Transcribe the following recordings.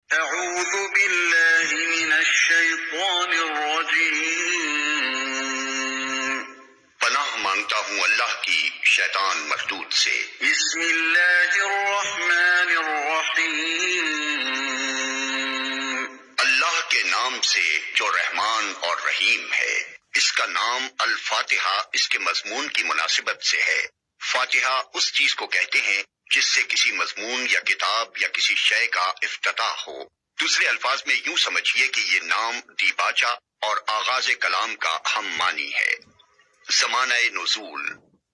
أعوذ بالله من الشیطان الرجیم، پناہ مانگتا ہوں اللہ کی شیطان مردود سے۔ بسم اللہ الرحمن الرحیم، اللہ کے نام سے جو رحمان اور رحیم ہے۔ اس کا نام الفاتحہ اس کے مضمون کی مناسبت سے ہے۔ فاتحہ اس چیز کو کہتے ہیں جس سے کسی مضمون یا کتاب یا کسی شے کا افتتاح ہو۔ دوسرے الفاظ میں یوں سمجھیے کہ یہ نام دیباچہ اور آغاز کلام کا ہم معنی ہے۔ زمانہ نزول،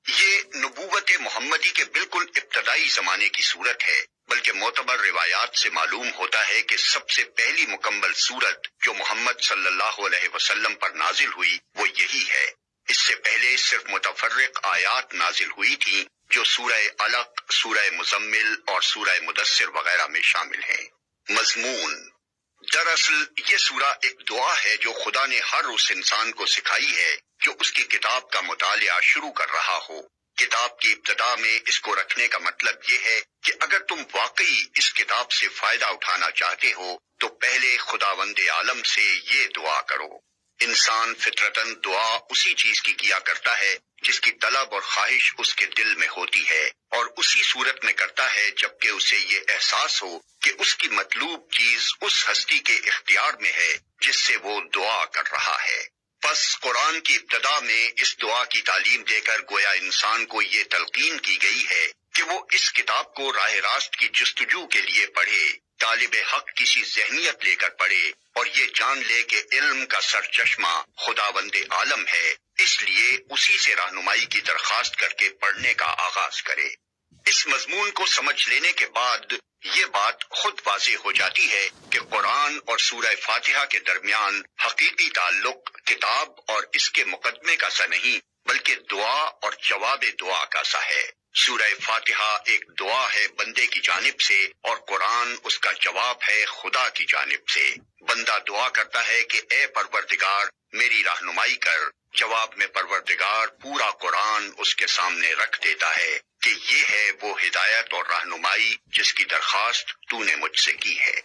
یہ نبوت محمدی کے بالکل ابتدائی زمانے کی صورت ہے، بلکہ معتبر روایات سے معلوم ہوتا ہے کہ سب سے پہلی مکمل صورت جو محمد صلی اللہ علیہ وسلم پر نازل ہوئی وہ یہی ہے۔ اس سے پہلے صرف متفرق آیات نازل ہوئی تھیں جو سورہ علق، سورہ مزمل اور سورہ مدثر وغیرہ میں شامل ہیں۔ مضمون، دراصل یہ سورہ ایک دعا ہے جو خدا نے ہر اس انسان کو سکھائی ہے جو اس کی کتاب کا مطالعہ شروع کر رہا ہو۔ کتاب کی ابتدا میں اس کو رکھنے کا مطلب یہ ہے کہ اگر تم واقعی اس کتاب سے فائدہ اٹھانا چاہتے ہو تو پہلے خداوند عالم سے یہ دعا کرو۔ انسان فطرتاً دعا اسی چیز کی کیا کرتا ہے جس کی طلب اور خواہش اس کے دل میں ہوتی ہے، اور اسی صورت میں کرتا ہے جبکہ اسے یہ احساس ہو کہ اس کی مطلوب چیز اس ہستی کے اختیار میں ہے جس سے وہ دعا کر رہا ہے۔ پس قرآن کی ابتدا میں اس دعا کی تعلیم دے کر گویا انسان کو یہ تلقین کی گئی ہے کہ وہ اس کتاب کو راہ راست کی جستجو کے لیے پڑھے، طالب حق کسی ذہنیت لے کر پڑھے اور یہ جان لے کہ علم کا سرچشمہ خداوند عالم ہے، اس لیے اسی سے رہنمائی کی درخواست کر کے پڑھنے کا آغاز کرے۔ اس مضمون کو سمجھ لینے کے بعد یہ بات خود واضح ہو جاتی ہے کہ قرآن اور سورہ فاتحہ کے درمیان حقیقی تعلق کتاب اور اس کے مقدمے کا سا نہیں بلکہ دعا اور جواب دعا کا سا ہے۔ سورہ فاتحہ ایک دعا ہے بندے کی جانب سے اور قرآن اس کا جواب ہے خدا کی جانب سے۔ بندہ دعا کرتا ہے کہ اے پروردگار میری رہنمائی کر، جواب میں پروردگار پورا قرآن اس کے سامنے رکھ دیتا ہے کہ یہ ہے وہ ہدایت اور رہنمائی جس کی درخواست تو نے مجھ سے کی ہے۔